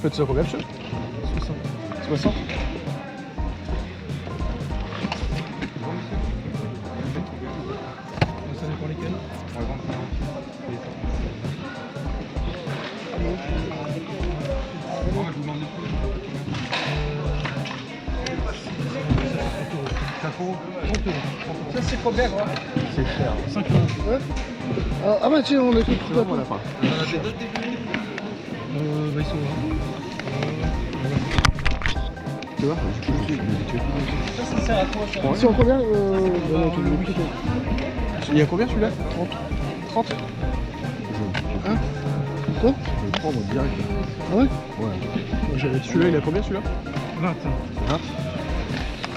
Faites ça combien, monsieur? 60. Ça dépend lesquels. Ça c'est combien quoi? C'est cher. 5 euros. Ouais. Ah bah tiens, on est tout Non, on l'a pas. Bah, ils sont là. Tu vois, Ça sert à quoi ça? C'est en combien il y a combien celui-là? 30. Hein? Quoi? Je vais le prendre direct. Ah ouais? Ouais. Celui-là, il a combien celui-là? 20.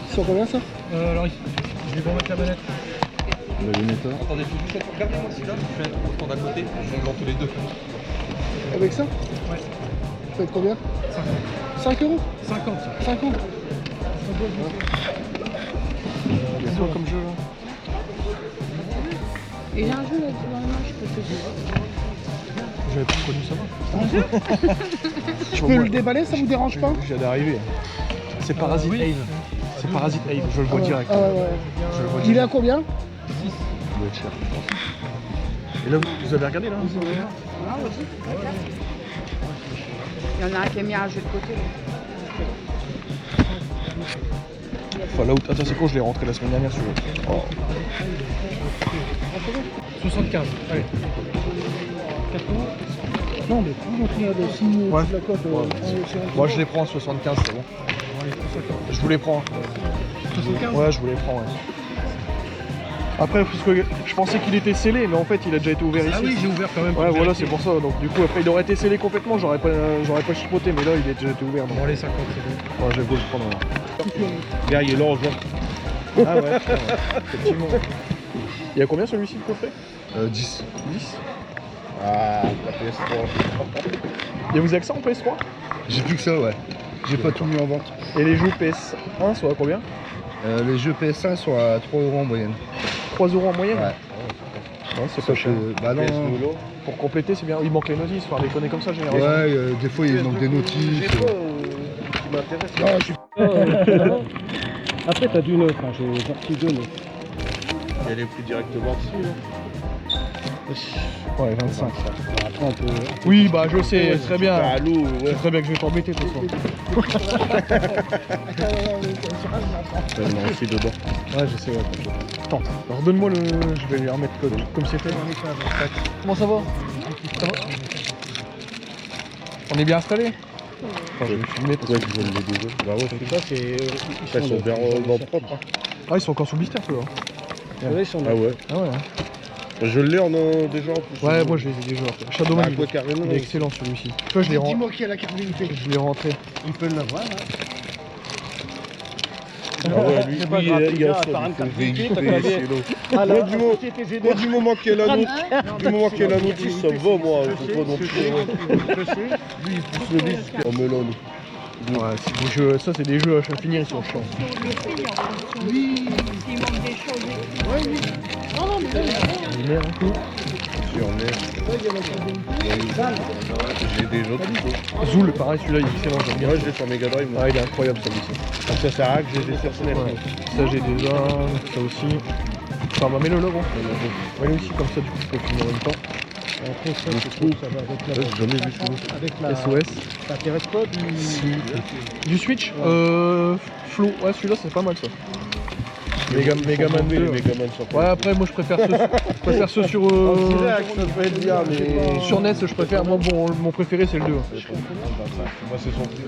C'est en combien ça? Alors, je vais vous remettre la manette. Le lunettard. Attendez, je vais regardez-moi celui-là, je fais un tour d'à côté, je vais tous les deux. Avec ça? Ouais. Ça va être combien? 5 euros? 50. 50. C'est quoi comme jeu là? Il y a un jeu là devant moi, je peux te dire. J'avais pas connu ça. Je peux le déballer, ça vous dérange pas? Je viens d'arriver. C'est Parasite oui. Ave. C'est Parasite Ave, je le vois direct. Ah ouais. Je le vois Il est direct. à combien? Il doit être cher, je pense. Et là, vous avez regardé là? Ah, aussi. Il y en a un qui a mis un jeu de côté. Fallout. Attends, c'est quoi? Je l'ai rentré la semaine dernière celui-là. Oh. 75. Allez. 4 euros. Non, mais prends de signer Ouais. la cote. Moi je les prends à 75, c'est bon. Allez, 50. Je vous les prends. 75. Ouais, je vous les prends. Ouais. Après, parce que je pensais qu'il était scellé, mais en fait il a déjà été ouvert ici. Ah oui, j'ai ouvert quand même. pour Ouais, voilà, vérifier. c'est pour ça. Donc du coup, après il aurait été scellé complètement, j'aurais pas chipoté, mais là il a déjà été ouvert. Donc. Bon, allez, 50, c'est bon. Ouais, je vais vous le prendre. Ouais. Regarde, il est là, on voit. Ah ouais, putain, ouais. Effectivement. Il y a combien celui-ci de coffret? 10. 10. Ah, la PS3. Il y a vous accès en PS3? J'ai plus que ça, ouais. J'ai pas tout mis en vente. Et les jeux PS1 sont à combien? Les jeux PS1 sont à 3 euros en moyenne. 3 euros en moyenne? Ouais. Ouais, c'est pas Sauf cher. que, bah non. Pour compléter, c'est bien. Il manque les notices, faire des conneries comme ça, généralement. Ouais, des fois il manque des notices. qui m'intéresse. Non, je suis Après, t'as du neuf, hein, j'ai sorti 2 neufs. Il y a les prix directement dessus. Ouais, 25. Après, on peut. Oui, bah je sais, très bien. À l'eau, C'est ouais. très bien que je vais t'embêter tout ça. Tellement aussi dedans. Ouais, je sais, ouais. Attends, alors donne-moi le. Je vais les remettre comme c'était. Comment ça va? Ça va? On est bien installé? Enfin, je vais filmer parce Ouais, que. je les déjà. Bah ouais, c'est ça. Ça, c'est. Ils sont bien propres. Ah, ils sont encore sous blister, ceux-là. Ils sont Ah ouais. Ah ouais. Hein. Je l'ai en déjà en plus. Ouais, moi je les ai déjà. Shadowman, Ah, quoi, carrément. il est excellent celui-ci. Tu vois, je l'ai rentré. Dis-moi qui a la carte d'unité. Je l'ai rentré. Il peut l'avoir, hein. Ah ouais, lui, C'est pas lui, grave, il y a t'as ça. un il carte faut d'identité, véhiculer, t'as qu'à c'est aller- long. Ah, Moi, la du moment- TTGD. Moi, du moment qu'il y a la notice, du moment qu'il y a la notice, ça va, moi. Faut pas non plus. Lui, il pousse le disque en melon. Ouais, c'est des jeux, ça c'est des jeux à finir, ils sont chiants. Oui, il manque des choses. Ouais, oui. Non, non, mais là, Il est merde, hein. Sur J'ai déjà tout. Zool, pareil, celui-là il est excellent, j'aime bien. Moi, je l'ai sur Mega Drive. moi. Ah, il est incroyable celui-ci. Donc ça sert à rien que j'ai des sur SNES. Ouais. Ça j'ai déjà, ça aussi. Enfin, bah mets-le là, gros. Mets-le aussi, comme ça, du coup, je peux finir en même temps. après, ça, je trouve, ça va avec la. J'ai jamais vu celui-là. Avec la. SOS. Ça t'intéresse pas du. Du Switch Flow, ouais, celui-là c'est pas mal ça. Megaman 2. Les Megaman sur Ouais, après, moi je préfère ceux sur. ça peut être bien, mais. Sur NES, je préfère. Moi, bon, mon préféré c'est le 2. Moi, c'est son prix.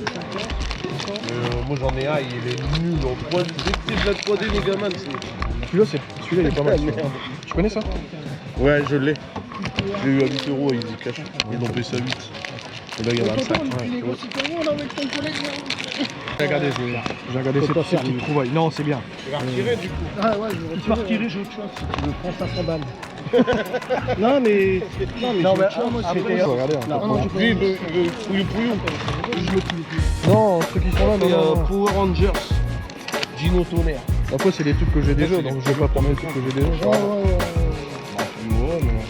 Moi, j'en ai un, il est nul en 3D. Dès que c'est de la 3D Megaman, c'est. Celui-là il est pas mal. celui-là. Merde. Tu connais ça? Ouais, je l'ai. J'ai eu à 8 euros à Easy Cash. Ils l'ont baissé à 8. Et là, il y en a 5. Regardez, j'ai regardé ces petites trouvailles. Non, c'est bien. Tu vas retirer du coup. Ah ouais, je vais retirer, j'ai autre chose. Je prends 500 balles. Non, mais. Non, mais mais moi, après, faut regarder. Hein. Non, non, Lui, il veut Pouillou. Non, ceux qui sont là, non, non, non. Power Rangers. Dino Tonnerre. Après, c'est des trucs que j'ai déjà, donc je vais pas prendre les trucs que j'ai déjà. Ouais, ouais, Ouais, mais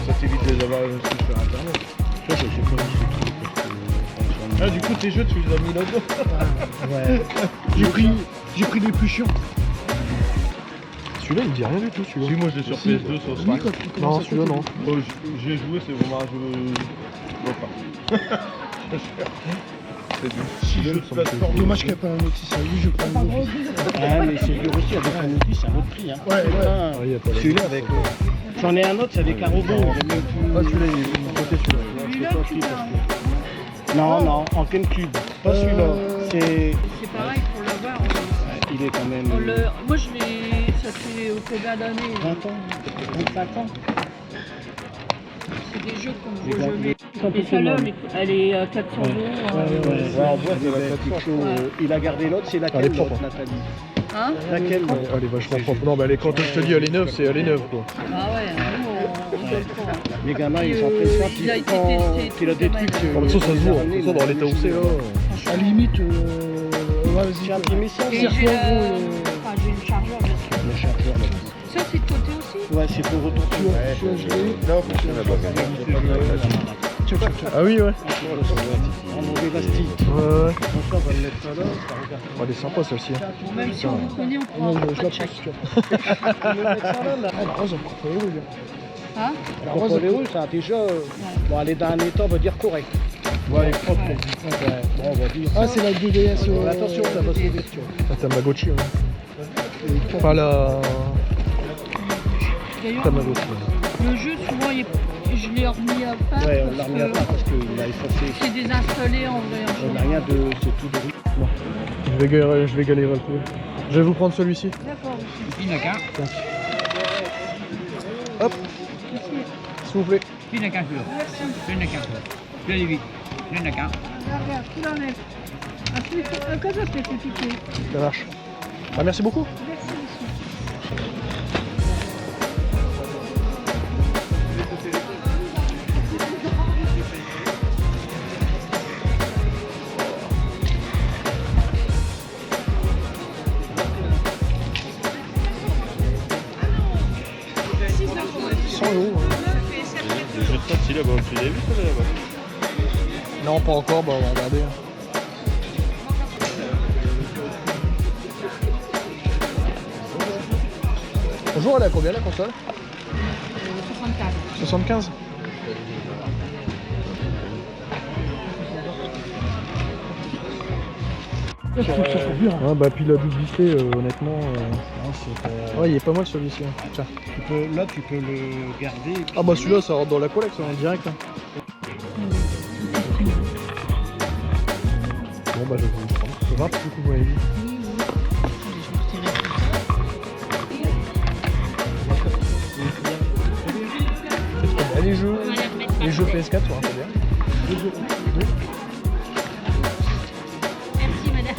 ça t'évite de les avoir sur internet. ouais. Je sais pas, je sais pas. Ah, du coup, tes jeux, tu les as mis là-dedans. Ouais. J'ai pris les plus chiants. Celui-là, il me dit rien du tout, Si, celui-là. moi je l'ai sur PS2, sur Oui, Switch. quand tu Non, commences à celui-là, côté. non. Oh, j'y ai joué, c'est vraiment un jeu. Je vois pas. C'est du petit jeu de plateforme. Dommage qu'il n'y a pas un notice à lui, je prends le notice. Ah, mais c'est dur aussi, avec un outil, c'est un autre prix. Hein. Ouais, ouais. Ah, il y a pas la- Celui-là, avec. J'en ai un autre, c'est avec un robot. Ah, celui-là, il est de côté, celui-là. Celui-là, tu l'as. Non, non, en GameCube. Pas celui-là. C'est. C'est pareil pour l'avoir. Il est quand même. Moi, je l'ai. Ça fait combien d'années 20 ans, 25 ans. C'est des jeux qu'on Les veut gars, jouer. sont Et tous celle-là, les elle est à 400 euros. Ouais, en boîte, il a gardé l'autre, c'est Elle est laquelle propre. l'autre, Nathalie? Hein Laquelle l'autre? Elle est vachement propre. Non, mais elle est, quand je te dis elle est neuve, c'est elle est neuve, quoi. Ah ouais, nous, on donne pas. Hein. Les gamins, ils sont très soins, Il a été quand testé, il a des tout trucs. dommage. Oh, mais ça se les voit. a ramenés, Ça, dans l'état où c'est, là. À la limite, vas-y. C'est un petit mission, Et c'est j'ai quoi, le... gros, enfin, j'ai une chargeur, bien sûr. le chargeur. là. Ça, c'est de côté aussi. Ouais, c'est pour retourner. Tu as joué. Non, fonctionne là-bas. Ah oui, ouais. En mauvais élastique. Ouais. Donc ça, on va le mettre ça là. Ça regarde. Oh, elle est sympa, celle-ci. hein. Bon, même si on vous connaît, on prend Non, pas je la de chèque. pense. On va mettre ça là, là. Ah, la rose, elle prend pas les roues, Hein La rose des rues, ça a déjà. Bon, elle est dans un état, on va dire correct. Ouais, elle est propre. Ouais. Ouais, bon, on va dire. Ah, c'est la 2DS. Attention, ça va sauver, tu vois. Ah, Tamagotchi, ouais. Pas la... D'ailleurs, Tamagotchi. le jeu, souvent, je l'ai remis à part Ouais, on l'a remis à parce part parce qu'il a effacé. que c'est désinstallé en vrai. On n'a rien de. C'est tout de rythme. Je vais galérer le coup. Je vais vous prendre celui-ci. D'accord. Hop, s'il vous plaît. Merci. Regarde, tu l'enlèves. Un cas, ça fait piqué. Ça marche. Ah, merci beaucoup. Merci, monsieur. Le jeu de sortie là-bas, tu l'as vu ça là-bas? Non, pas encore, bah on va regarder. Bonjour, elle est à combien la console 64. 75. Je trouve que ça fait bien. Ouais, bah puis la double vissée, honnêtement, ouais, il est pas mal celui-ci. Hein. Tiens. Là, tu peux le garder. et puis- Ah bah celui-là, ça rentre dans la collecte, en direct. Hein. Bon bah je vais vous le prendre. C'est 20 du coup, vous m'avez dit. Ah, les jeux PS4 sont un peu bien. Merci, madame.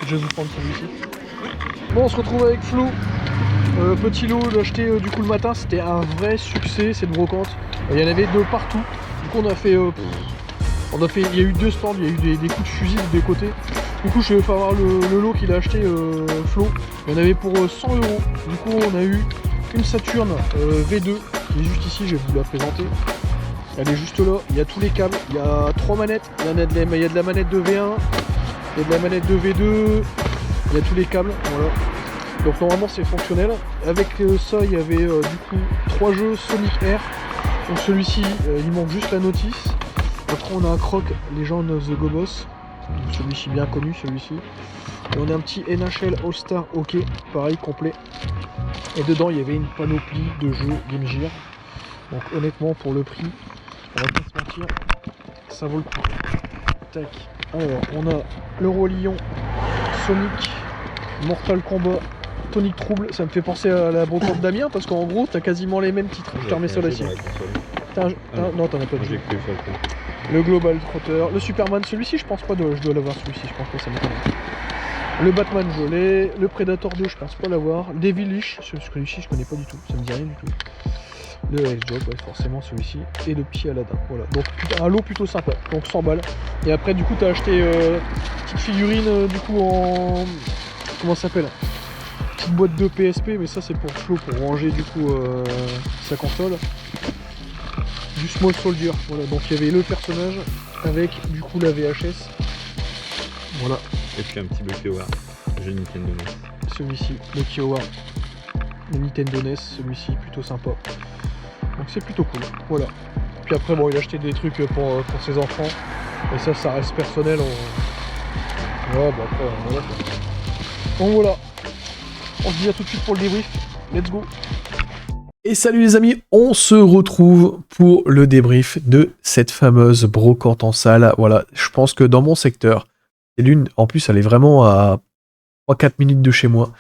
Je vais vous prendre celui-ci. Bon, on se retrouve avec Flo. Petit lot, j'ai acheté du coup le matin, c'était un vrai succès cette brocante. Il y en avait de partout. Du coup on a fait, il y a eu 2 stands, il y a eu des coups de fusil des côtés. Du coup je vais faire voir le lot qu'il a acheté Flo. Il y en avait pour 100 €. Du coup on a eu une Saturn V2 qui est juste ici, je vais vous la présenter. Elle est juste là, il y a tous les câbles, il y a 3 manettes, il y a de la manette de V1, il y a de la manette de V2, il y a tous les câbles, voilà. Donc normalement c'est fonctionnel. Avec ça il y avait du coup 3 jeux Sonic Air. Donc celui-ci il manque juste la notice. Après on a un croc Legend of the Gobos. Celui-ci bien connu celui-ci. Et on a un petit NHL All Star Hockey, pareil complet. Et dedans il y avait une panoplie de jeux Game Gear. Donc honnêtement pour le prix, on va pas se mentir, ça vaut le coup. Tac. Alors on a le Roi Lion, Sonic, Mortal Kombat, Tonic Trouble, ça me fait penser à la brocante d'Amiens parce qu'en gros t'as quasiment les mêmes titres. Je te remets ça là-dessus. Non, t'en as pas de jeu. Le Global Trotter, le Superman, celui-ci je pense pas, je dois l'avoir celui-ci, je pense pas, ça m'étonne. Le Batman je l'ai, le Predator 2 je pense pas l'avoir, Devilish, celui-ci je connais pas du tout, ça me dit rien du tout. Le X-Job, ouais, forcément celui-ci, et le petit Aladdin, voilà. Donc un lot plutôt sympa, donc 100 balles. Et après du coup t'as acheté petite figurine du coup en... Comment ça s'appelle? petite boîte de PSP, mais ça c'est pour Flo, pour ranger du coup sa console. Du Small Soldier, voilà, donc il y avait le personnage avec du coup la VHS. Voilà. Et puis un petit BioWare, jeu Nintendo NES. Celui-ci, le Kiowa, le Nintendo NES, celui-ci plutôt sympa. Donc c'est plutôt cool, voilà. Puis après bon il a acheté des trucs pour ses enfants. Et ça reste personnel. Ouais, bon après voilà. Donc voilà. On se dit à tout de suite pour le débrief. Let's go. Et salut les amis, on se retrouve pour le débrief de cette fameuse brocante en salle. Voilà, je pense que dans mon secteur, c'est l'une, en plus elle est vraiment à 3-4 minutes de chez moi,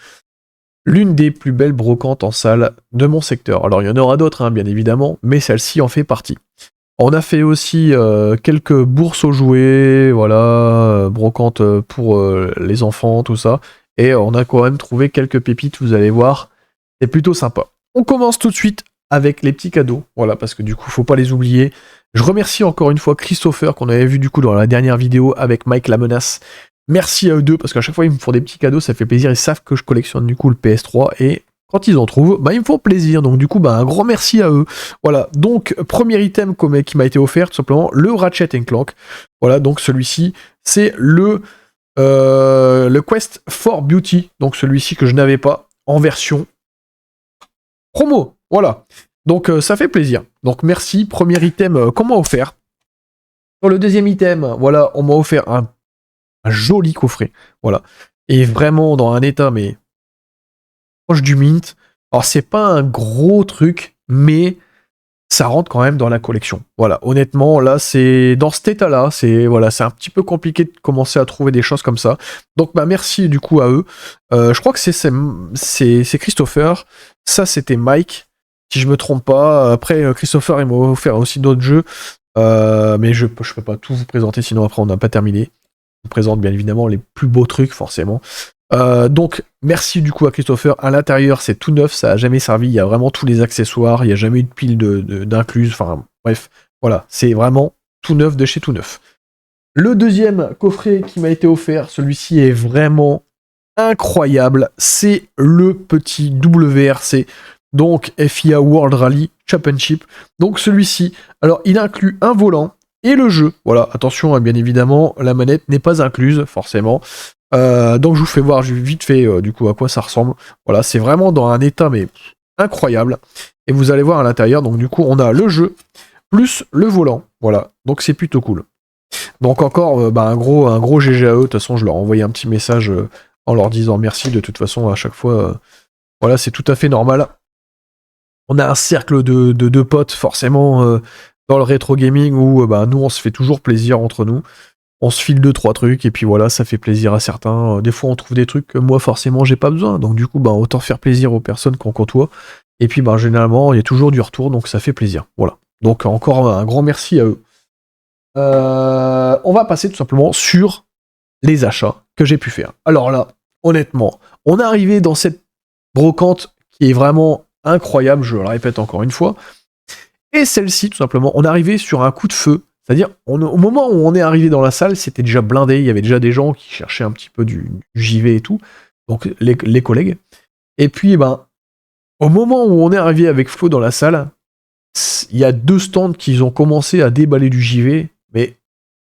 l'une des plus belles brocantes en salle de mon secteur. Alors il y en aura d'autres, hein, bien évidemment, mais celle-ci en fait partie. On a fait aussi quelques bourses aux jouets, voilà, brocantes pour les enfants, tout ça. Et on a quand même trouvé quelques pépites, vous allez voir, c'est plutôt sympa. On commence tout de suite avec les petits cadeaux, voilà, parce que du coup, faut pas les oublier. Je remercie encore une fois Christopher, qu'on avait vu du coup dans la dernière vidéo avec Mike la menace. Merci à eux deux, parce qu'à chaque fois, ils me font des petits cadeaux, ça fait plaisir. Ils savent que je collectionne du coup le PS3, et quand ils en trouvent, bah, ils me font plaisir. Donc du coup, bah, un grand merci à eux. Voilà, donc premier item qui m'a été offert, tout simplement, le Ratchet & Clank. Voilà, donc celui-ci, c'est le Quest for Beauty. Donc celui-ci que je n'avais pas, en version promo, voilà. Donc ça fait plaisir. Donc merci, premier item qu'on m'a offert. Sur le deuxième item, voilà, on m'a offert un joli coffret, voilà. Et vraiment dans un état, mais proche du mint. Alors c'est pas un gros truc, mais ça rentre quand même dans la collection. Voilà, honnêtement, là, c'est dans cet état-là, c'est voilà, c'est un petit peu compliqué de commencer à trouver des choses comme ça. Donc, bah, merci du coup à eux. Je crois que c'est Christopher. Ça, c'était Mike, si je me trompe pas. Après, Christopher, il m'a offert aussi d'autres jeux, mais je peux pas tout vous présenter, sinon après on n'a pas terminé. Je vous présente bien évidemment les plus beaux trucs, forcément. Donc merci du coup à Christopher. À l'intérieur c'est tout neuf, ça a jamais servi, il y a vraiment tous les accessoires, il n'y a jamais eu de pile d'incluse, enfin bref, voilà, c'est vraiment tout neuf de chez tout neuf. Le deuxième coffret qui m'a été offert, celui-ci est vraiment incroyable, c'est le petit WRC, donc FIA World Rally Championship. Donc celui-ci, alors il inclut un volant et le jeu, voilà, attention, bien évidemment, la manette n'est pas incluse, forcément. Donc je vous fais voir vite fait du coup à quoi ça ressemble. Voilà, c'est vraiment dans un état mais incroyable. Et vous allez voir à l'intérieur, donc du coup on a le jeu plus le volant. Voilà, donc c'est plutôt cool. Donc encore un gros GG à eux. De toute façon je leur ai envoyé un petit message en leur disant merci. De toute façon à chaque fois, voilà, c'est tout à fait normal. On a un cercle de potes forcément dans le rétro gaming où nous on se fait toujours plaisir entre nous. On se file 2-3 trucs et puis voilà, ça fait plaisir à certains. Des fois on trouve des trucs que moi forcément j'ai pas besoin. Donc du coup autant faire plaisir aux personnes qu'on côtoie. Et puis généralement il y a toujours du retour, donc ça fait plaisir. Voilà. Donc encore un grand merci à eux. On va passer tout simplement sur les achats que j'ai pu faire. Alors là, honnêtement, on est arrivé dans cette brocante qui est vraiment incroyable, je le répète encore une fois. Et celle-ci, tout simplement, on est arrivé sur un coup de feu. C'est-à-dire, au moment où on est arrivé dans la salle, c'était déjà blindé, il y avait déjà des gens qui cherchaient un petit peu du JV et tout, donc les collègues. Et puis, au moment où on est arrivé avec Flo dans la salle, il y a 2 stands qui ont commencé à déballer du JV, mais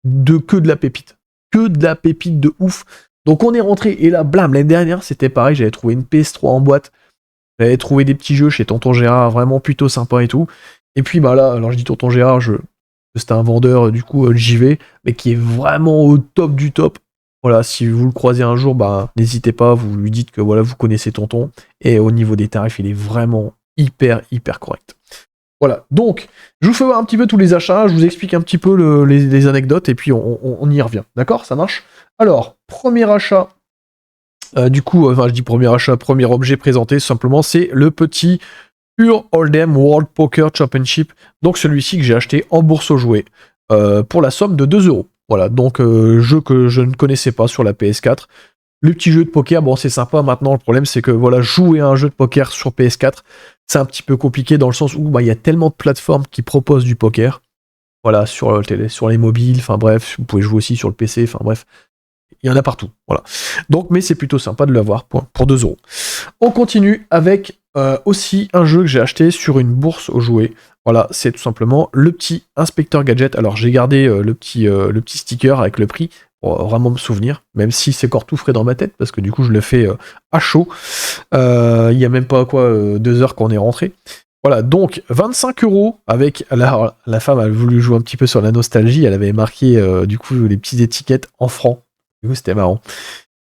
que de la pépite. Que de la pépite de ouf. Donc on est rentré, et là, blam, l'année dernière, c'était pareil, j'avais trouvé une PS3 en boîte, j'avais trouvé des petits jeux chez Tonton Gérard, vraiment plutôt sympa et tout. Et puis là, alors je dis Tonton Gérard, c'était un vendeur du coup JV, mais qui est vraiment au top du top. Voilà, si vous le croisez un jour, n'hésitez pas, vous lui dites que voilà, vous connaissez Tonton, et au niveau des tarifs, il est vraiment hyper correct. Voilà, donc, je vous fais voir un petit peu tous les achats, je vous explique un petit peu les anecdotes, et puis on y revient, d'accord? Ça marche? Alors, premier achat, je dis premier achat, premier objet présenté, simplement, c'est le petit Pure Hold'em World Poker Championship, donc celui-ci que j'ai acheté en bourse aux jouets, pour la somme de 2 €. Voilà, donc jeu que je ne connaissais pas sur la PS4. Le petit jeu de poker, bon c'est sympa, maintenant le problème c'est que voilà, jouer à un jeu de poker sur PS4, c'est un petit peu compliqué dans le sens où il y a tellement de plateformes qui proposent du poker. Voilà, sur les mobiles, enfin bref, vous pouvez jouer aussi sur le PC, enfin bref. Il y en a partout, voilà. Donc, mais c'est plutôt sympa de l'avoir pour 2 euros. On continue avec aussi un jeu que j'ai acheté sur une bourse aux jouets. Voilà, c'est tout simplement le petit Inspecteur Gadget. Alors, j'ai gardé le petit sticker avec le prix pour vraiment me souvenir, même si c'est encore tout frais dans ma tête, parce que du coup, je le fais à chaud. Il y a même pas 2 heures qu'on est rentré. Voilà, donc 25 € avec la femme a voulu jouer un petit peu sur la nostalgie, elle avait marqué du coup les petites étiquettes en francs. Du coup, c'était marrant.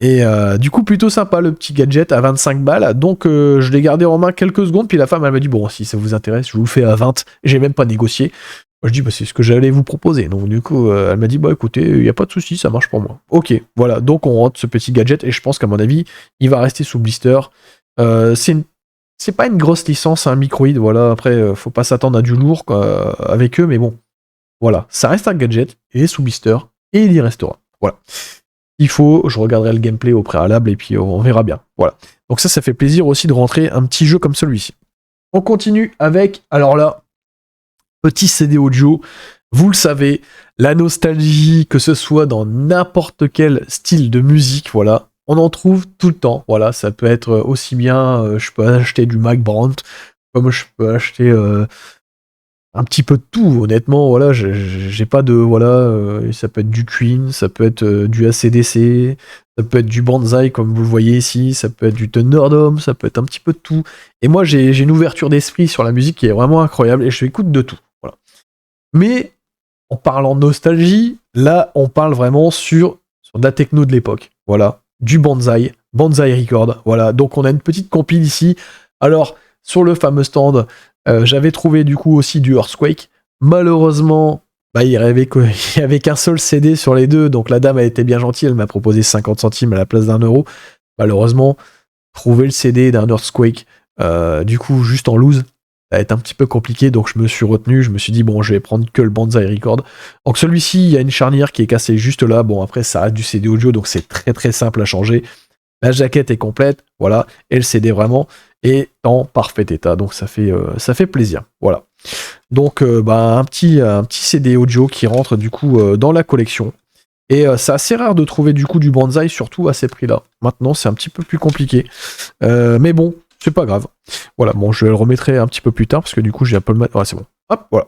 Et du coup, plutôt sympa le petit gadget à 25 balles. Donc, je l'ai gardé en main quelques secondes. Puis la femme, elle m'a dit bon, si ça vous intéresse, je vous le fais à 20. J'ai même pas négocié. Moi, je dis bah, c'est ce que j'allais vous proposer. Donc, du coup, elle m'a dit bah écoutez, il n'y a pas de souci, ça marche pour moi. Ok, voilà. Donc, on rentre ce petit gadget et je pense qu'à mon avis, il va rester sous blister. C'est pas une grosse licence, un microïd. Voilà. Après, faut pas s'attendre à du lourd avec eux, mais bon, voilà, ça reste un gadget. Il est sous blister et il y restera. Voilà. Je regarderai le gameplay au préalable et puis on verra bien. Voilà. Donc ça fait plaisir aussi de rentrer un petit jeu comme celui-ci. On continue avec, alors là, petit CD audio. Vous le savez, la nostalgie, que ce soit dans n'importe quel style de musique, voilà, on en trouve tout le temps. Voilà, ça peut être aussi bien, je peux acheter du Mac Brandt, comme je peux acheter un petit peu de tout, honnêtement, voilà, j'ai pas de, voilà, ça peut être du Queen, ça peut être du AC/DC, ça peut être du Banzai, comme vous le voyez ici, ça peut être du Thunderdome, ça peut être un petit peu de tout, et moi j'ai une ouverture d'esprit sur la musique qui est vraiment incroyable, et je écoute de tout, voilà. Mais, en parlant de nostalgie, là, on parle vraiment sur de la techno de l'époque, voilà, du Banzai Record, voilà, donc on a une petite compile ici, alors, sur le fameux stand, j'avais trouvé du coup aussi du Earthquake. Malheureusement, il y avait qu'un seul CD sur les deux, donc la dame a été bien gentille, elle m'a proposé 50 centimes à la place d'1 €. Malheureusement, trouver le CD d'un Earthquake, du coup juste en loose, ça va être un petit peu compliqué, donc je me suis retenu, je me suis dit bon, je vais prendre que le Banzai Record. Donc celui-ci, il y a une charnière qui est cassée juste là, bon après ça reste du CD audio, donc c'est très très simple à changer. La jaquette est complète, voilà, et le CD vraiment est en parfait état, donc ça fait plaisir, voilà. Donc un petit CD audio qui rentre du coup dans la collection, et c'est assez rare de trouver du coup du Banzai, surtout à ces prix-là. Maintenant c'est un petit peu plus compliqué, mais bon, c'est pas grave. Voilà, bon je le remettrai un petit peu plus tard, parce que du coup j'ai un peu le mettre, ouais c'est bon, hop, voilà.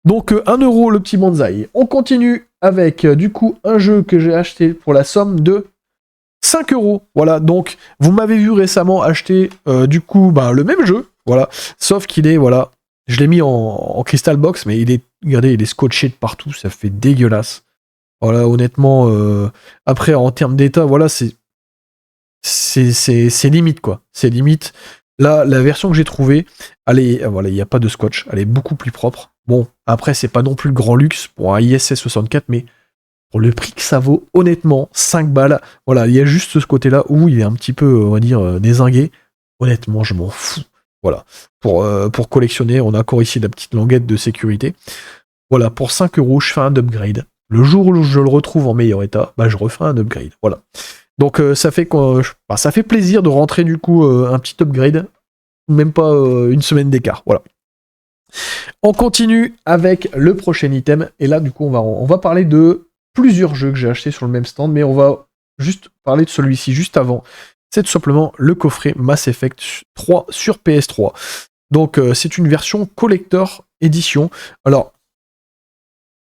Donc 1 € le petit Banzai. On continue avec du coup un jeu que j'ai acheté pour la somme de 5 €, voilà, donc vous m'avez vu récemment acheter du coup le même jeu, voilà, sauf qu'il est, voilà, je l'ai mis en crystal box, mais regardez, il est scotché de partout, ça fait dégueulasse. Voilà, honnêtement, après en termes d'état, voilà, c'est limite quoi, c'est limite. Là, la version que j'ai trouvée, voilà, il n'y a pas de scotch, elle est beaucoup plus propre. Bon, après c'est pas non plus le grand luxe pour un ISS 64, mais pour le prix que ça vaut, honnêtement, 5 balles, voilà, il y a juste ce côté-là où il est un petit peu, on va dire, dézingué. Honnêtement, je m'en fous. Voilà. Pour collectionner, on a encore ici la petite languette de sécurité. Voilà, pour 5 €, je fais un upgrade. Le jour où je le retrouve en meilleur état, je refais un upgrade. Voilà. Donc ça fait plaisir de rentrer du coup un petit upgrade, même pas une semaine d'écart. Voilà. On continue avec le prochain item, et là du coup on va parler de plusieurs jeux que j'ai achetés sur le même stand, mais on va juste parler de celui-ci juste avant. C'est tout simplement le coffret Mass Effect 3 sur PS3. Donc c'est une version collector édition. Alors,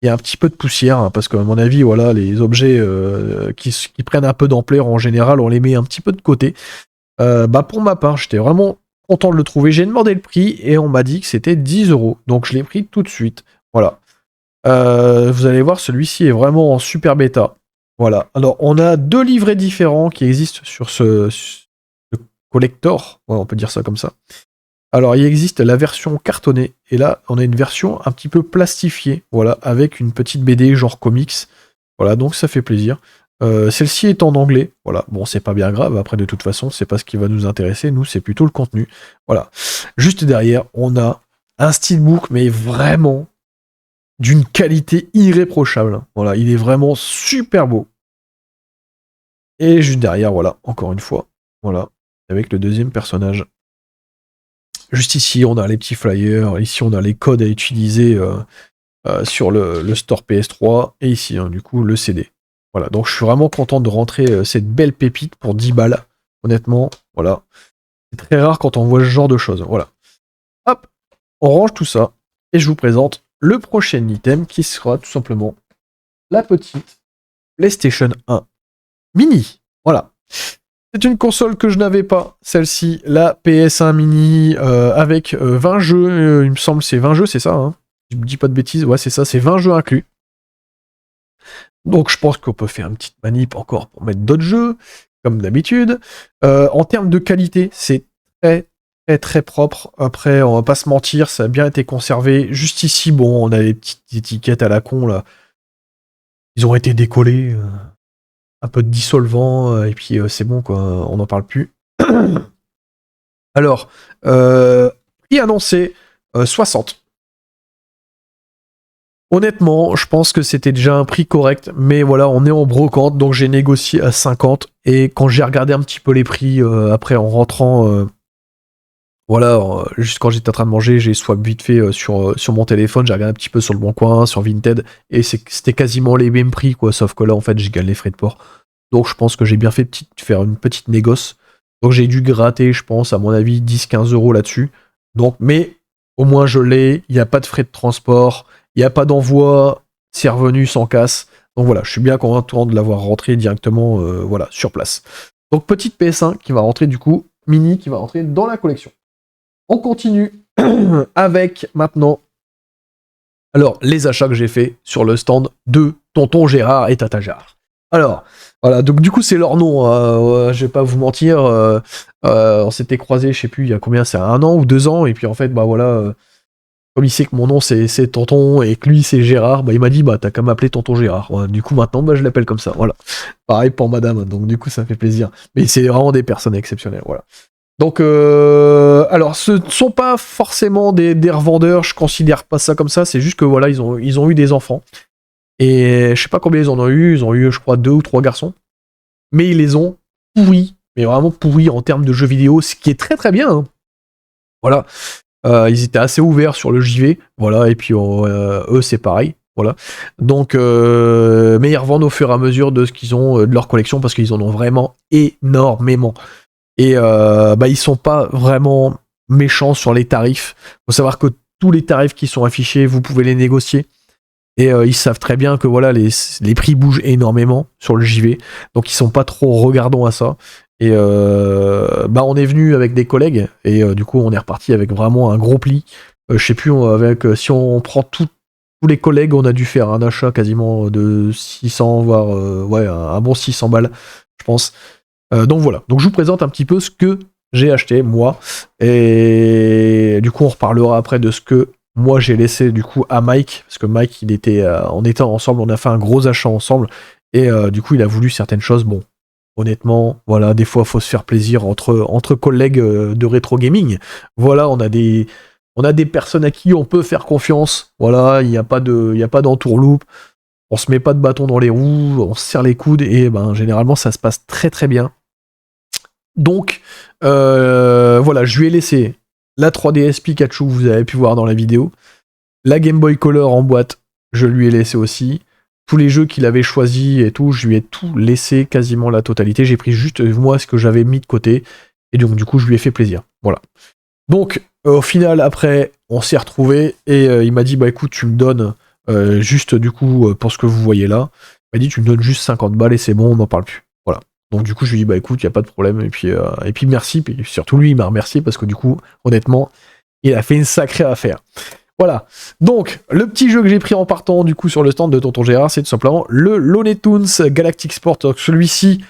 il y a un petit peu de poussière, hein, parce qu'à mon avis, voilà, les objets qui prennent un peu d'ampleur en général, on les met un petit peu de côté. Pour ma part, j'étais vraiment content de le trouver. J'ai demandé le prix et on m'a dit que c'était 10 €. Donc je l'ai pris tout de suite. Voilà. Vous allez voir, celui-ci est vraiment en super bêta. Voilà. Alors, on a 2 livrets différents qui existent sur ce collector. Ouais, on peut dire ça comme ça. Alors, il existe la version cartonnée. Et là, on a une version un petit peu plastifiée. Voilà, avec une petite BD genre comics. Voilà, donc ça fait plaisir. Celle-ci est en anglais. Voilà, bon, c'est pas bien grave. Après, de toute façon, c'est pas ce qui va nous intéresser. Nous, c'est plutôt le contenu. Voilà. Juste derrière, on a un steelbook, mais vraiment d'une qualité irréprochable. Voilà, il est vraiment super beau. Et juste derrière, voilà, encore une fois, voilà, avec le deuxième personnage. Juste ici, on a les petits flyers, ici on a les codes à utiliser sur le store PS3, et ici, du coup, le CD. Voilà, donc je suis vraiment content de rentrer cette belle pépite pour 10 balles. Honnêtement, voilà. C'est très rare quand on voit ce genre de choses. Voilà. Hop, on range tout ça et je vous présente le prochain item qui sera tout simplement la petite PlayStation 1 Mini. Voilà. C'est une console que je n'avais pas, celle-ci, la PS1 Mini, avec 20 jeux, il me semble c'est 20 jeux, c'est ça, hein, je me dis pas de bêtises, ouais c'est ça, c'est 20 jeux inclus. Donc je pense qu'on peut faire une petite manip encore pour mettre d'autres jeux, comme d'habitude. En termes de qualité, c'est très propre. Après, on va pas se mentir, ça a bien été conservé. Juste ici, bon, on a les petites étiquettes à la con, là. Ils ont été décollés. Un peu de dissolvant, et puis c'est bon, quoi. On n'en parle plus. Alors, prix annoncé, 60. Honnêtement, je pense que c'était déjà un prix correct, mais voilà, on est en brocante, donc j'ai négocié à 50, et quand j'ai regardé un petit peu les prix, après en rentrant, voilà, juste quand j'étais en train de manger, j'ai swap vite fait sur mon téléphone, j'ai regardé un petit peu sur le Bon Coin, sur Vinted, et c'était quasiment les mêmes prix, quoi, sauf que là, en fait, j'ai gagné les frais de port. Donc je pense que j'ai bien fait faire une petite négoce. Donc j'ai dû gratter, je pense, à mon avis, 10-15 € là-dessus. Donc, mais au moins je l'ai, il n'y a pas de frais de transport, il n'y a pas d'envoi, c'est revenu sans casse. Donc voilà, je suis bien content de l'avoir rentré directement voilà, sur place. Donc petite PS1 qui va rentrer du coup, mini qui va rentrer dans la collection. On continue avec maintenant alors les achats que j'ai fait sur le stand de Tonton Gérard et Tata Gérard. Alors, voilà, donc du coup c'est leur nom, je vais pas vous mentir, on s'était croisés, je sais plus, il y a combien, c'est 1 an ou 2 ans, et puis en fait, bah voilà, comme il sait que mon nom c'est Tonton et que lui c'est Gérard, bah il m'a dit, bah t'as qu'à m'appeler Tonton Gérard. Ouais, du coup maintenant, bah je l'appelle comme ça, voilà. Pareil pour madame, donc du coup ça fait plaisir. Mais c'est vraiment des personnes exceptionnelles, voilà. Donc, alors ce ne sont pas forcément des revendeurs, je considère pas ça comme ça, c'est juste que voilà, ils ont eu des enfants. Et je sais pas combien ils en ont eu je crois 2 ou 3 garçons. Mais ils les ont pourris, mais vraiment pourris en termes de jeux vidéo, ce qui est très très bien. Hein. Voilà. Ils étaient assez ouverts sur le JV, voilà, et puis eux c'est pareil, voilà. Donc, mais ils revendent au fur et à mesure de ce qu'ils ont de leur collection parce qu'ils en ont vraiment énormément. Et bah ils sont pas vraiment méchants sur les tarifs. Faut savoir que tous les tarifs qui sont affichés, vous pouvez les négocier. Et ils savent très bien que voilà les prix bougent énormément sur le JV, donc ils sont pas trop regardants à ça. Et bah on est venu avec des collègues et du coup on est reparti avec vraiment un gros pli. Je sais plus si on prend tous les collègues, on a dû faire un achat quasiment de 600 voire ouais un bon 600 balles, je pense. Donc voilà. Donc je vous présente un petit peu ce que j'ai acheté moi et du coup on reparlera après de ce que moi j'ai laissé du coup à Mike, parce que Mike il était on était ensemble, on a fait un gros achat ensemble et du coup il a voulu certaines choses. Bon, honnêtement, voilà, des fois faut se faire plaisir entre collègues de rétro gaming. Voilà, on a des personnes à qui on peut faire confiance. Voilà, il n'y a pas d'entourloupe. On se met pas de bâton dans les roues, on se serre les coudes et ben généralement ça se passe très très bien. Donc voilà, je lui ai laissé la 3DS Pikachu, vous avez pu voir dans la vidéo. La Game Boy Color en boîte, je lui ai laissé aussi. Tous les jeux qu'il avait choisis et tout, je lui ai tout laissé, quasiment la totalité. J'ai pris juste moi ce que j'avais mis de côté. Et donc du coup, je lui ai fait plaisir. Voilà. Donc au final, après, on s'est retrouvés et il m'a dit, bah écoute, tu me donnes juste du coup, pour ce que vous voyez là, il m'a dit, tu me donnes juste 50 balles et c'est bon, on n'en parle plus. Voilà. Donc du coup je lui ai dit bah écoute, il n'y a pas de problème, et puis merci, puis surtout lui il m'a remercié parce que du coup honnêtement il a fait une sacrée affaire. Voilà, donc le petit jeu que j'ai pris en partant du coup sur le stand de Tonton Gérard, c'est tout simplement le Looney Tunes Galactic Sport, celui-ci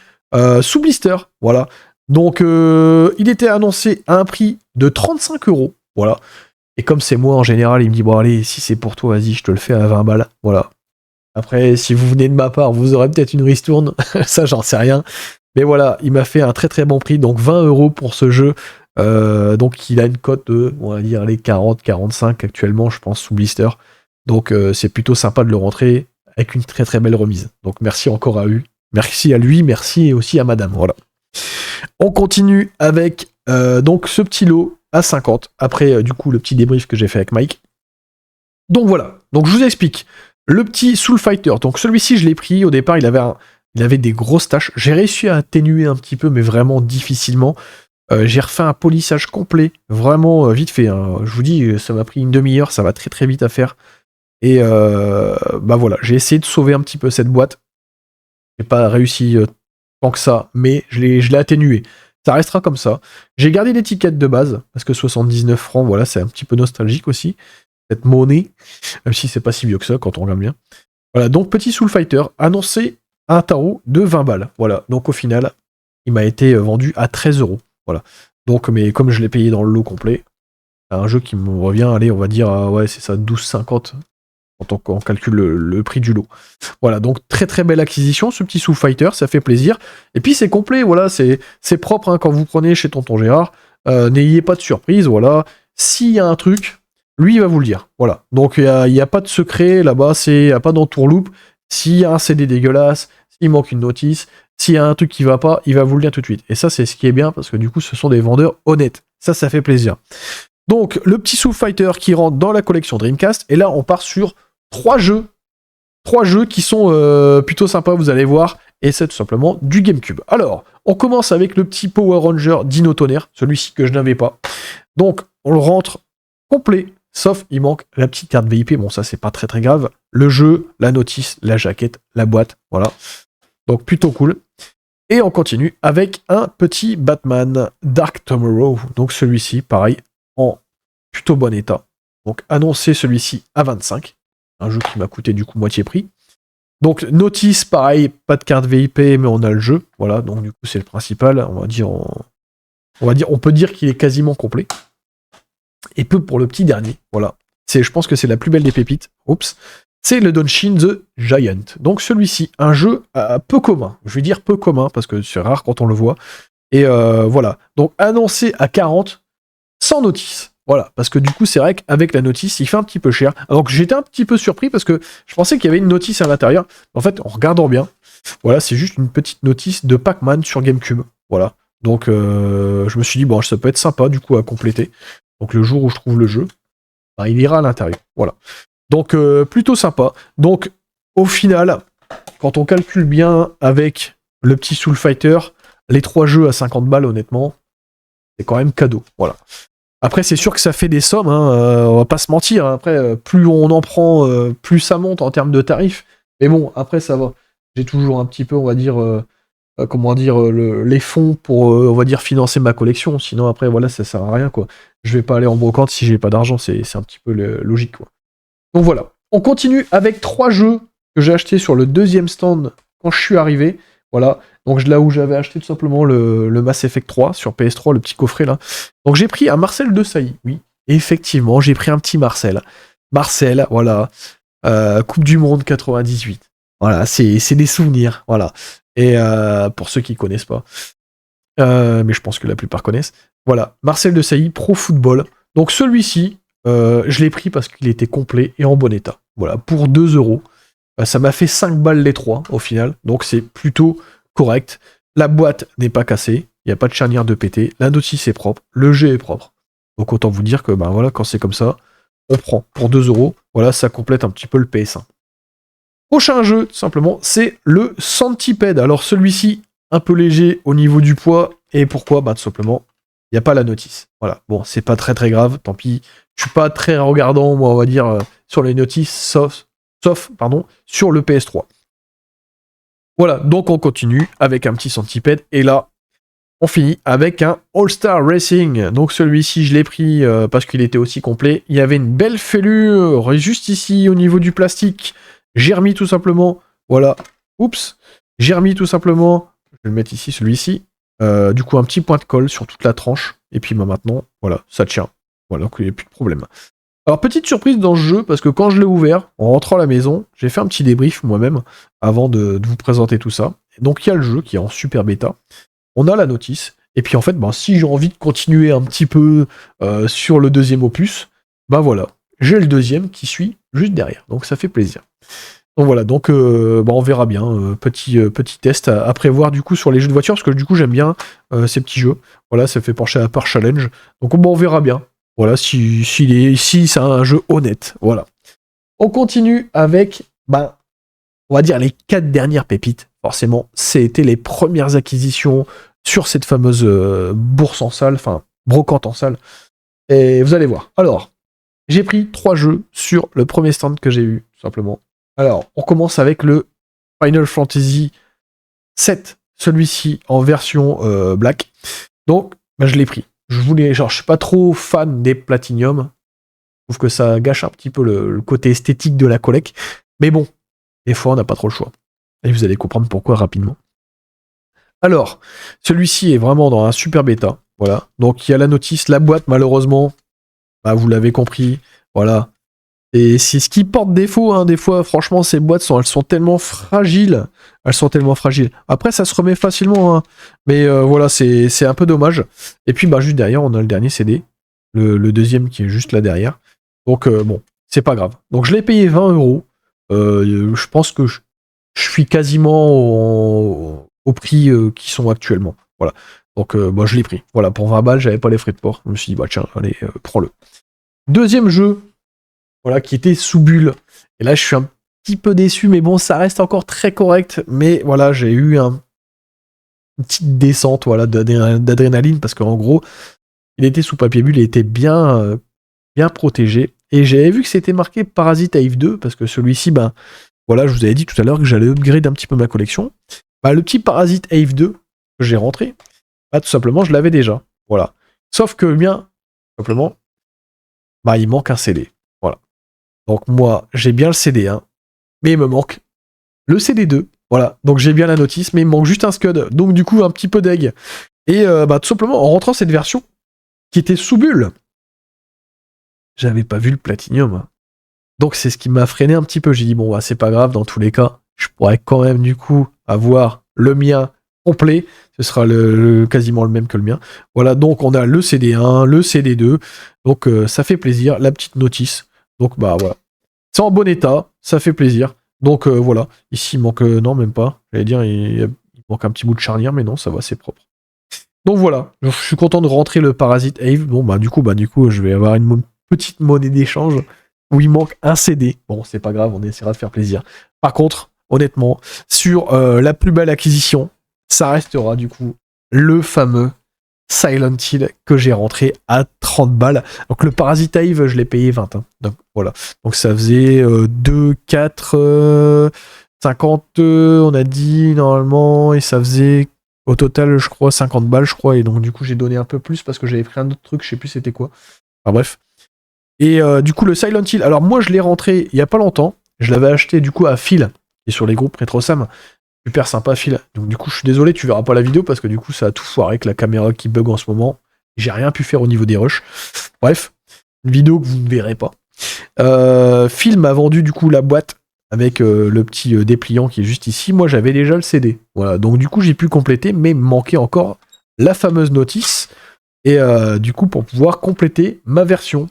sous blister, voilà. Donc il était annoncé à un prix de 35 €, voilà. Et comme c'est moi en général, il me dit bon allez, si c'est pour toi, vas-y, je te le fais à 20 balles, voilà. Après, si vous venez de ma part, vous aurez peut-être une ristourne, ça j'en sais rien. Mais voilà, il m'a fait un très très bon prix, donc 20 € pour ce jeu. Donc il a une cote de, on va dire, les 40-45 actuellement, je pense, sous blister. Donc c'est plutôt sympa de le rentrer avec une très très belle remise. Donc merci encore à lui, merci aussi à madame. Voilà. On continue avec donc ce petit lot à 50, après du coup le petit débrief que j'ai fait avec Mike. Donc voilà, donc je vous explique. Le petit Soul Fighter, donc celui-ci je l'ai pris, au départ il avait Il avait des grosses taches. J'ai réussi à atténuer un petit peu, mais vraiment difficilement. J'ai refait un polissage complet, vraiment vite fait. Hein. Je vous dis, ça m'a pris une demi-heure, ça va très très vite à faire. Et bah voilà, j'ai essayé de sauver un petit peu cette boîte. J'ai pas réussi tant que ça, mais je l'ai atténué. Ça restera comme ça. J'ai gardé l'étiquette de base, parce que 79 francs, voilà, c'est un petit peu nostalgique aussi, cette monnaie, même si c'est pas si vieux que ça quand on regarde bien. Voilà, donc petit Soul Fighter, annoncé à un tarot de 20 balles. Voilà, donc au final, il m'a été vendu à 13 €. Voilà. Donc, mais comme je l'ai payé dans le lot complet, c'est un jeu qui me revient, allez, on va dire, ouais, c'est ça, 12,50 quand on calcule le prix du lot. Voilà, donc très très belle acquisition, ce petit Soul Fighter, ça fait plaisir. Et puis c'est complet, voilà, c'est propre hein, quand vous prenez chez Tonton Gérard. N'ayez pas de surprise, voilà. S'il y a un truc, lui il va vous le dire. Voilà. Donc il n'y a pas de secret là-bas, il n'y a pas d'entourloupe. S'il y a un CD dégueulasse, s'il manque une notice, s'il y a un truc qui va pas, il va vous le dire tout de suite. Et ça, c'est ce qui est bien parce que du coup, ce sont des vendeurs honnêtes. Ça fait plaisir. Donc, le petit Soul Fighter qui rentre dans la collection Dreamcast. Et là, on part sur 3 jeux. 3 jeux qui sont plutôt sympas, vous allez voir. Et c'est tout simplement du GameCube. Alors, on commence avec le petit Power Ranger Dino Tonnerre. Celui-ci que je n'avais pas. Donc, on le rentre complet. Sauf, il manque la petite carte VIP. Bon, ça, c'est pas très très grave. Le jeu, la notice, la jaquette, la boîte. Voilà. Donc, plutôt cool. Et on continue avec un petit Batman Dark Tomorrow. Donc, celui-ci, pareil, en plutôt bon état. Donc, annoncé celui-ci à 25. Un jeu qui m'a coûté du coup moitié prix. Donc, notice, pareil, pas de carte VIP, mais on a le jeu. Voilà, donc du coup, c'est le principal. On peut dire qu'il est quasiment complet. Et peu pour le petit dernier. Voilà. Je pense que c'est la plus belle des pépites. Oups. C'est le Donshin the Giant. Donc celui-ci, un jeu peu commun. Je vais dire peu commun, parce que c'est rare quand on le voit. Et voilà. Donc annoncé à 40, sans notice. Voilà. Parce que du coup, c'est vrai qu'avec la notice, il fait un petit peu cher. Donc j'étais un petit peu surpris, parce que je pensais qu'il y avait une notice à l'intérieur. En fait, en regardant bien, voilà, c'est juste une petite notice de Pac-Man sur GameCube. Voilà. Donc je me suis dit, bon, ça peut être sympa, du coup, à compléter. Donc le jour où je trouve le jeu, ben, il ira à l'intérieur. Voilà. Donc plutôt sympa. Donc au final, quand on calcule bien avec le petit Soul Fighter, les 3 jeux à 50 balles, honnêtement, c'est quand même cadeau. Voilà. Après, c'est sûr que ça fait des sommes, hein, on va pas se mentir. Hein. Après, plus on en prend, plus ça monte en termes de tarifs. Mais bon, après, ça va. J'ai toujours un petit peu, on va dire, les fonds pour, on va dire, financer ma collection. Sinon, après, voilà, ça sert à rien, quoi. Je vais pas aller en brocante si j'ai pas d'argent. C'est un petit peu logique, quoi. Donc voilà, on continue avec 3 jeux que j'ai achetés sur le deuxième stand quand je suis arrivé. Voilà, donc là où j'avais acheté tout simplement le Mass Effect 3 sur PS3, le petit coffret là. Donc j'ai pris un Marcel Desailly, oui, effectivement, j'ai pris un petit Marcel. Marcel, voilà, Coupe du Monde 98. Voilà, c'est des souvenirs, voilà. Et pour ceux qui connaissent pas, mais je pense que la plupart connaissent. Voilà, Marcel Desailly, Pro Football. Donc celui-ci, je l'ai pris parce qu'il était complet et en bon état. Voilà, pour 2 €. Ça m'a fait 5 balles les 3 au final, donc c'est plutôt correct. La boîte n'est pas cassée, il n'y a pas de charnière de pété, la notice est propre, le jeu est propre. Donc autant vous dire que ben voilà, quand c'est comme ça, on prend pour 2 €. Voilà, ça complète un petit peu le PS1. Prochain jeu, tout simplement, c'est le Centipede. Alors celui-ci, un peu léger au niveau du poids, et pourquoi? Bah tout simplement, il n'y a pas la notice. Voilà, bon, c'est pas très très grave, tant pis. Je suis pas très regardant, moi, on va dire, sur les notices, sauf sur le PS3. Voilà, donc on continue avec un petit Centipede, et là, on finit avec un All-Star Racing. Donc celui-ci, je l'ai pris parce qu'il était aussi complet. Il y avait une belle fêlure juste ici, au niveau du plastique. J'ai remis tout simplement, voilà, oups, j'ai remis tout simplement, je vais le mettre ici, celui-ci, du coup un petit point de colle sur toute la tranche, et puis bah, maintenant, voilà, ça tient. Voilà, donc il n'y a plus de problème. Alors, petite surprise dans ce jeu, parce que quand je l'ai ouvert, en rentrant à la maison, j'ai fait un petit débrief moi-même, avant de vous présenter tout ça. Donc, il y a le jeu qui est en super bêta. On a la notice, et puis en fait, ben, si j'ai envie de continuer un petit peu sur le deuxième opus, ben voilà, j'ai le deuxième qui suit juste derrière. Donc, ça fait plaisir. Donc voilà, donc on verra bien. Petit test à prévoir du coup sur les jeux de voiture, parce que du coup, j'aime bien ces petits jeux. Voilà, ça fait pencher à part challenge. Donc, on verra bien. Voilà, si c'est un jeu honnête. Voilà. On continue avec, on va dire les 4 dernières pépites. forcément, c'était les premières acquisitions sur cette fameuse bourse en salle, enfin, brocante en salle. Et vous allez voir. Alors, j'ai pris 3 jeux sur le premier stand que j'ai eu, tout simplement. Alors, on commence avec le Final Fantasy 7, celui-ci en version black. Donc, bah, je l'ai pris. Je suis pas trop fan des Platinum. Je trouve que ça gâche un petit peu le côté esthétique de la collecte. Mais bon, des fois, on n'a pas trop le choix. Et vous allez comprendre pourquoi rapidement. Alors, celui-ci est vraiment dans un super bêta. Voilà. Donc, il y a la notice, la boîte, malheureusement, bah, vous l'avez compris. Voilà. Et c'est ce qui porte défaut, hein. Des fois, franchement, ces boîtes, elles sont tellement fragiles. Après, ça se remet facilement, hein. Mais voilà, c'est un peu dommage. Et puis, bah, juste derrière, on a le dernier CD. Le deuxième qui est juste là derrière. Donc, bon, c'est pas grave. Donc, je l'ai payé 20 €. Je pense que je suis quasiment au prix qui sont actuellement. Voilà. Donc, bah, je l'ai pris. Voilà, pour 20 balles, j'avais pas les frais de port. Je me suis dit, bah, tiens, allez, prends-le. Deuxième jeu, voilà, qui était sous bulle. Et là, je suis un petit peu déçu, mais bon, ça reste encore très correct. Mais voilà, j'ai eu une petite descente, voilà, d'adrénaline, parce qu'en gros, il était sous papier bulle, il était bien protégé. Et j'avais vu que c'était marqué Parasite Eve 2, parce que celui-ci, ben, voilà, je vous avais dit tout à l'heure que j'allais upgrade un petit peu ma collection. Bah, le petit Parasite Eve 2 que j'ai rentré, bah, tout simplement, je l'avais déjà. Voilà. Sauf que le mien, simplement, bah, il manque un CD. Voilà. Donc moi, j'ai bien le CD1, mais il me manque le CD2. Voilà. Donc j'ai bien la notice, mais il me manque juste un SCUD. Donc du coup, un petit peu d'egg. Et bah, tout simplement, en rentrant cette version, qui était sous bulle, j'avais pas vu le Platinum. Donc c'est ce qui m'a freiné un petit peu. J'ai dit, bon, bah, c'est pas grave, dans tous les cas, je pourrais quand même du coup avoir le mien complet. Ce sera quasiment le même que le mien. Voilà, donc on a le CD1, le CD2. Donc ça fait plaisir. La petite notice. Donc bah voilà. C'est en bon état, ça fait plaisir. Donc voilà. Ici il manque... non, même pas. J'allais dire, il manque un petit bout de charnière, mais non, ça va, c'est propre. Donc voilà. Je suis content de rentrer le Parasite Eve. Bon, bah du coup, je vais avoir une petite monnaie d'échange où il manque un CD. Bon, c'est pas grave, on essaiera de faire plaisir. Par contre, honnêtement, sur la plus belle acquisition, ça restera du coup le fameux Silent Hill que j'ai rentré à 30 balles. Donc le Parasite Eve, je l'ai payé 20. Hein. Donc voilà. Donc ça faisait 2, 4, 50, on a dit normalement, et ça faisait au total, je crois, 50 balles, je crois. Et donc du coup, j'ai donné un peu plus parce que j'avais pris un autre truc, je sais plus c'était quoi. Enfin bref. Et du coup, le Silent Hill, alors moi je l'ai rentré il y a pas longtemps. Je l'avais acheté du coup à Phil, et sur les groupes RetroSam. Super sympa, Phil. Donc du coup, je suis désolé, tu verras pas la vidéo parce que du coup, ça a tout foiré avec la caméra qui bug en ce moment. J'ai rien pu faire au niveau des rushs. Bref, une vidéo que vous ne verrez pas. Phil m'a vendu du coup la boîte avec le petit dépliant qui est juste ici. Moi, j'avais déjà le CD. Voilà, donc du coup, j'ai pu compléter, mais il me manquait encore la fameuse notice. Et du coup, pour pouvoir compléter ma version.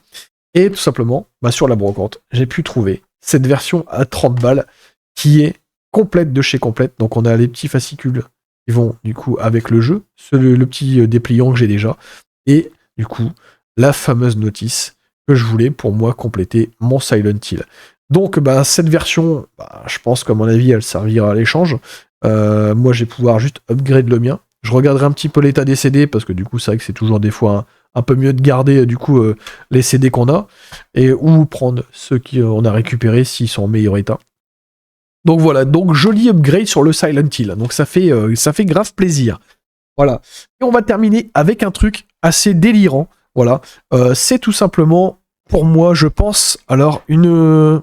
Et tout simplement, bah, sur la brocante, j'ai pu trouver cette version à 30 balles qui est complète de chez complète. Donc on a les petits fascicules qui vont du coup avec le jeu, le petit dépliant que j'ai déjà, et du coup la fameuse notice que je voulais pour moi compléter mon Silent Hill. Donc bah, cette version, bah, je pense qu'à mon avis elle servira à l'échange. Moi je vais pouvoir juste upgrade le mien. Je regarderai un petit peu l'état des CD parce que du coup c'est vrai que c'est toujours des fois un peu mieux de garder du coup les CD qu'on a et ou prendre ceux qu'on a récupérés s'ils sont en meilleur état. Donc voilà, donc joli upgrade sur le Silent Hill. Donc ça fait grave plaisir. Voilà. Et on va terminer avec un truc assez délirant. Voilà. C'est tout simplement, pour moi, je pense, alors une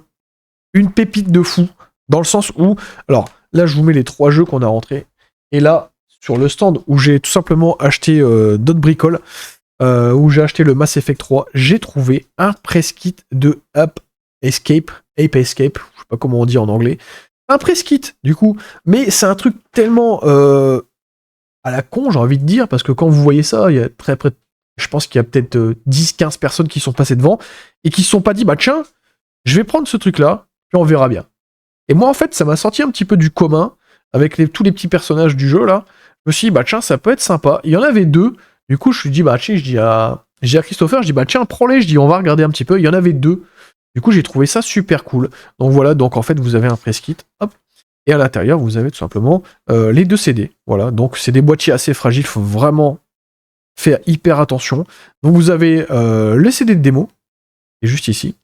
pépite de fou. Dans le sens où, alors là, je vous mets les 3 jeux qu'on a rentrés. Et là, sur le stand où j'ai tout simplement acheté d'autres bricoles, où j'ai acheté le Mass Effect 3, j'ai trouvé un press kit de Ape Escape. Je sais pas comment on dit en anglais. Un press kit, du coup. Mais c'est un truc tellement à la con, j'ai envie de dire, parce que quand vous voyez ça, il y a très près, je pense qu'il y a peut-être 10-15 personnes qui sont passées devant et qui se sont pas dit, bah tiens, je vais prendre ce truc-là, puis on verra bien. Et moi, en fait, ça m'a sorti un petit peu du commun avec tous les petits personnages du jeu, là. Je me suis dit, bah tiens, ça peut être sympa. Il y en avait 2. Du coup, je me suis dit, bah tiens, je dis à Christopher, je dis, bah tiens, prends-les, je dis, on va regarder un petit peu. Il y en avait 2. Du coup, j'ai trouvé ça super cool. Donc voilà, donc en fait, vous avez un press kit. Hop. Et à l'intérieur, vous avez tout simplement les 2 CD. Voilà, donc c'est des boîtiers assez fragiles, il faut vraiment faire hyper attention. Donc vous avez le CD de démo, qui est juste ici.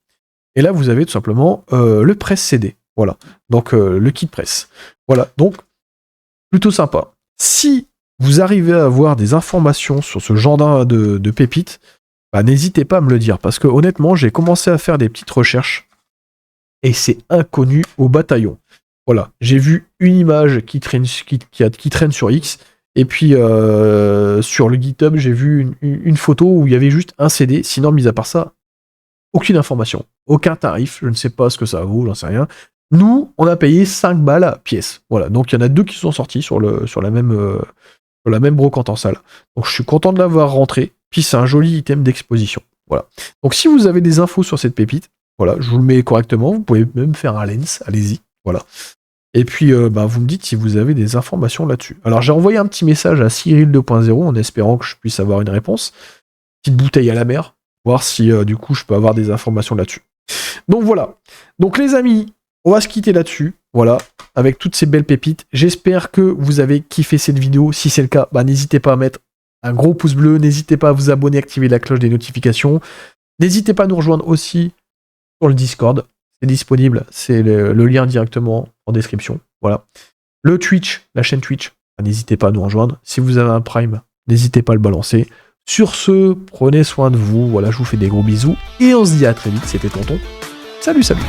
Et là, vous avez tout simplement le presse CD. Voilà, donc le kit presse. Voilà, donc plutôt sympa. Si vous arrivez à avoir des informations sur ce genre de pépites, bah, n'hésitez pas à me le dire, parce que honnêtement, j'ai commencé à faire des petites recherches et c'est inconnu au bataillon. Voilà, j'ai vu une image qui traîne sur X, et puis sur le GitHub, j'ai vu une photo où il y avait juste un CD, sinon, mis à part ça, aucune information, aucun tarif, je ne sais pas ce que ça vaut, j'en sais rien. Nous, on a payé 5 balles à pièce. Voilà, donc il y en a 2 qui sont sortis sur la même brocante en salle. Donc je suis content de l'avoir rentré, puis c'est un joli item d'exposition. Voilà. Donc si vous avez des infos sur cette pépite, voilà, je vous le mets correctement, vous pouvez même faire un lens, allez-y, voilà. Et puis vous me dites si vous avez des informations là-dessus. Alors j'ai envoyé un petit message à Cyril 2.0 en espérant que je puisse avoir une réponse. Petite bouteille à la mer, voir si du coup je peux avoir des informations là-dessus. Donc voilà. Donc les amis, on va se quitter là-dessus, voilà, avec toutes ces belles pépites. J'espère que vous avez kiffé cette vidéo. Si c'est le cas, n'hésitez pas à mettre un gros pouce bleu, n'hésitez pas à vous abonner, activer la cloche des notifications. N'hésitez pas à nous rejoindre aussi sur le Discord. C'est disponible, c'est le lien directement en description. Voilà. Le Twitch, la chaîne Twitch, n'hésitez pas à nous rejoindre. Si vous avez un Prime, n'hésitez pas à le balancer. Sur ce, prenez soin de vous. Voilà, je vous fais des gros bisous. Et on se dit à très vite. C'était Tonton. Salut, salut.